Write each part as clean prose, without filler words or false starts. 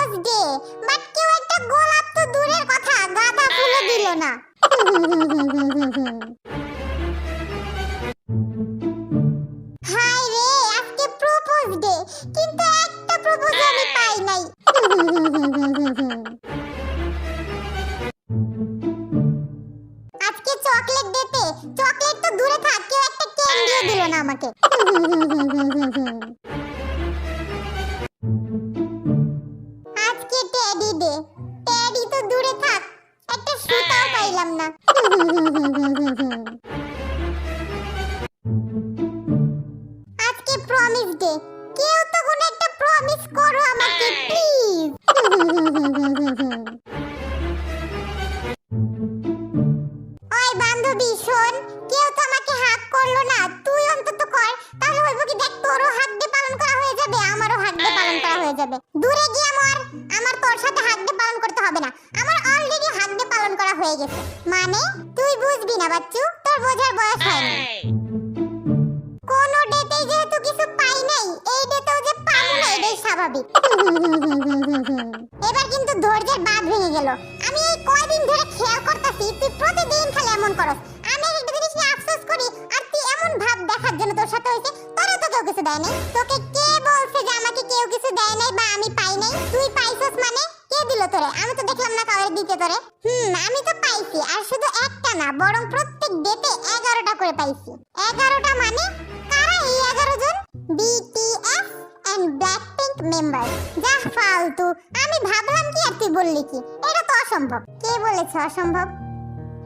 Propose day, but কেউ একটা গোলাপ তো দূরের কথা গাঁদা ফুলও দিল না। হাই রে, আজকে প্রপোজ ডে, কিন্তু একটা প্রপোজ আমি পাই নাই। আজকে চকলেট ডেতে চকলেট তো দূরে থাক, কেউ একটা ক্যান্ডিও দিল না আমাকে। আজকে টেডি ডে, টেডি তো দূরে থাক, একটা সুতাও পাইলাম না। আজকে প্রমিস ডে, কেউ তো কোনো একটা প্রমিস করো আমাকে প্লিজ। ওই বান্ধবী শোন, কেউ তো আমাকে হাগ করলো না, তুই অন্তত কর, তাহলে হইব কি দেখ, তোরও হাগ ডে পালন করা হয়ে যাবে, আমারও হাগ ডে পালন করা হয়ে যাবে। দূরে গিয়ে আমার তোর সাথে হাগ ডে পালন করতে হবে না, আমার অলরেডি হাগ ডে পালন করা হয়ে গেছে। মানে তুই বুঝবি না বাচ্চু, তোর বোঝার বয়স হয়নি। কোন ডেতে যেহেতু কিছু পাই নাই, এই ডেতেও যে পাবো না এটাই স্বাভাবিক। এবার কিন্তু ধৈর্যের বাঁধ ভেঙে গেল। আমি এই কয়দিন ধরে খেয়াল করতেছি তুই প্রতিদিন খালি এমন করস। আমি একটা জিনিস নিয়ে আফসোস করি, আর তুই এমন ভাব দেখার জন্য তোর সাথে হইছে, তোরে তো কেউ কিছু দেয় নাই। তোকে কে বলছে যে আমাকে কেউ কিছু দেয় নাই বা আমি পাই নাই? তুই পাইছস মানে কে দিল তোরে? আমি তো দেখলাম না কাউরে দিতে তোরে। আমি তো পাইছি, আর শুধু একটা না, বরং প্রত্যেক ডেতে 11টা করে পাইছি। 11টা মানে কারা এই 11 জন? BTS and Blackpink member. যা ফালতু, আমি ভাবলাম কি আর তুই বললি কি? এটা তো অসম্ভব। কে বলেছে অসম্ভব?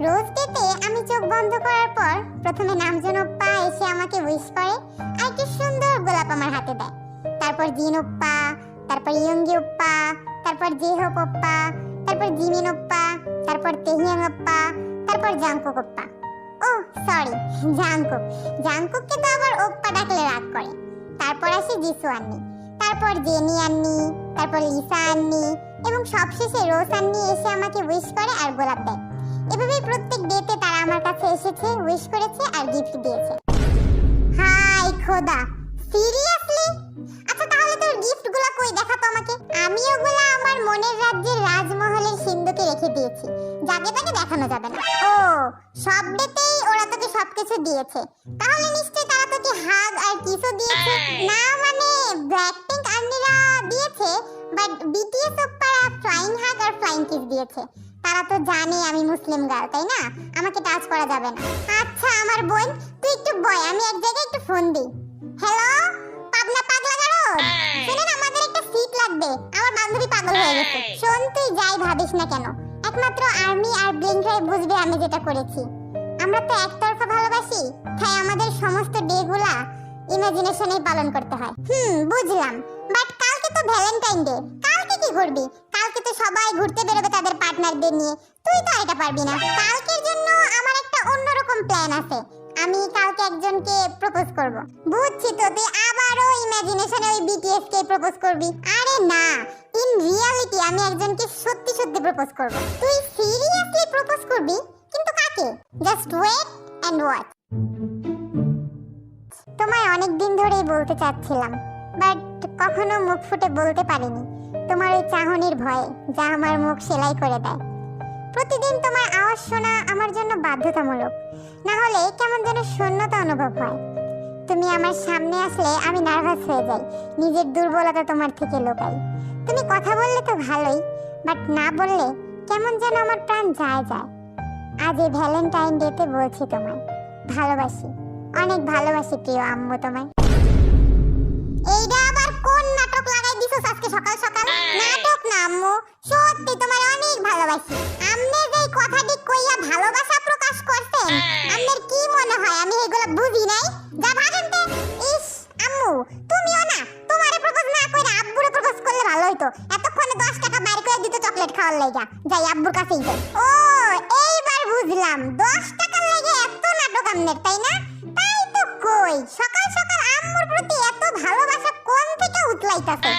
রোজ ডেতে আমি চোখ বন্ধ করার পর প্রথমে নামজন ওপ্পা এসে আমাকে উইশ করে আর কি সুন্দর গোলাপ আমার হাতে দেয়। তারপর জিন ওপ্পা, তারপর ইয়ঙ্গি ওপ্পা, তারপর জেহোপ ওপ্পা, তারপর জিমিন ওপ্পা, তারপর তেহিয়াং ওপ্পা, তারপর জাংকুক ওপ্পা। ও সরি, জাংকুককে তো আবার ওপ্পা ডাকলে রাগ করে। তারপর আসে জিসু আন্নি, তারপর জেনি আন্নি, তারপর লিসা আন্নি এবং সবশেষে রোজ আন্নি এসে আমাকে উইশ করে আর গোলাপ দেয়। এভাবেই প্রত্যেক ডেতে তারা আমার কাছে এসেছে, উইশ করেছে আর গিফট দিয়েছে। হাই খোদা, সিরিয়াসলি? আচ্ছা তাহলে তোর গিফটগুলো কই, দেখা তো আমাকে। আমি ওগুলা আমার মনের রাজ্যের রাজমহলের সিন্ধুকে রেখে দিয়েছি, যাকে তাকে দেখানো যাবে না। ও, সব ডেতেই ওরা তোকে সবকিছু দিয়েছে, তাহলে নিশ্চয়ই তারা তোকে হাগ আর কিসও দিয়েছে। না মানে ব্ল্যাকপিঙ্ক আর্মিরা দিয়েছে, বাট BTS ওপ্পারা ফ্লাইং হাগ আর ফ্লাইং কিস দিয়েছে। তারা তো জানে আমি মুসলিম গার্ল, তাই না? আমাকে টাচ করা যাবে না। আচ্ছা আমার বোন, তুই একটু বয়, আমি এক জায়গায় একটু ফোন দিই। হ্যালো পাবনা পাগলা গারো, শুনেন আমাদের একটা সিট লাগবে, আমার বান্ধবী পাগল হয়ে গেছে। শোন, তুই যাই ভাবিস না কেন, একমাত্র আর্মি আর ব্লিঙ্করাই বুঝবে আমি যেটা করেছি। আমরা তো একতরফা ভালোবাসি, তাই আমাদের সমস্ত ডেগুলা ইমাজিনেশনেই পালন করতে হয়। বুঝলাম, বাট কালকে তো ভ্যালেন্টাইন ডে, কালকে কি করবি? কালকে তো সবাই ঘুরতে বেরোবে তাদের পার্টনারদের নিয়ে, তুই তো এটা পারবি না। কালকের জন্য আমার একটা অন্যরকম প্ল্যান আছে, আমি কালকে একজনকে প্রপোজ করব। বুঝছি তো, তুই আবারও ইমাজিনেশনে ওই BTS কে প্রপোজ করবি। আরে না, ইন রিয়ালিটি আমি একজনকে সত্যি সত্যি প্রপোজ করব। তুই সিরিয়াসলি প্রপোজ করবি? কিন্তু কাকে? Just wait and watch. তোমায় অনেক দিন ধরেই বলতে চাচ্ছিলাম, বাট কখনো মুখ ফুটে বলতে পারিনি, তোমার ওই চাহনির ভয়ে যা আমার মুখ সেলাই করে দেয়। প্রতিদিন তোমার আওয়াজ শোনা আমার জন্য বাধ্যতামূলক, না হলে কেমন যেন শূন্যতা অনুভব হয়। তুমি আমার সামনে আসলে আমি নার্ভাস হয়ে যাই, নিজের দুর্বলতা তোমার থেকে লুকাই। তুমি কথা বললে তো ভালোই, বাট না বললে কেমন যেন আমার প্রাণ যায়। আজ এই ভ্যালেন্টাইন ডেতে বলছি তোমায় ভালোবাসি, অনেক ভালোবাসি প্রিয় আম্মু তোমায়। এইটা আবার কোন নাটক লাগাই দিছস আজকে সকাল সকাল? নাটক না আম্মু, সত্যি তোমায় অনেক ভালোবাসি। আমনে যেই কথাটি কইয়া ভালোবাসা প্রকাশ করছেন, আমনের কি মনে হয় আমি এগুলা বুঝি নাই? যা ভাগেন তে। ইস আম্মু, তুমিও না, তোমারে প্রপোজ না কইরা আব্বুরে প্রপোজ করলে ভালো হইতো। এতক্ষণে 10 টাকা বাইর করে দিত চকলেট খাওয়ার লাইগা, যাই আব্বুর কাছেই যাই। ও এইবার বুঝলাম, 10 টাকার লাইগা এত নাটক আমনের, তাই না? তাই তো কই, সকাল সকাল আম্মুর প্রতি এত ভালোবাসা কোন থেকে উতলাইতাছে?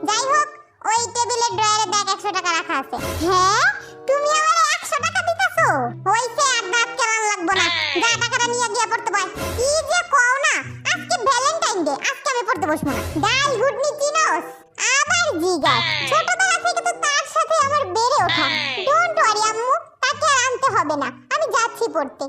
যাই হোক, ওই টেবিলের ড্রয়ারে দেখ 100 টাকা রাখা আছে। হ্যাঁ, তুমি আমারে 100 টাকা দিতাছো? হইছে, আর দাঁত কেমন লাগবো না, যা টাকাটা নিয়ে গিয়া পড়তে পার। কি যে কও না, আজকে ভ্যালেন্টাইন ডে, আজকে আমি পড়তে বসবো না। ডাল গুডনি চিনোস? আবার জিগা, ছোটবেলা হবে না, আমি যাচ্ছি পড়তে।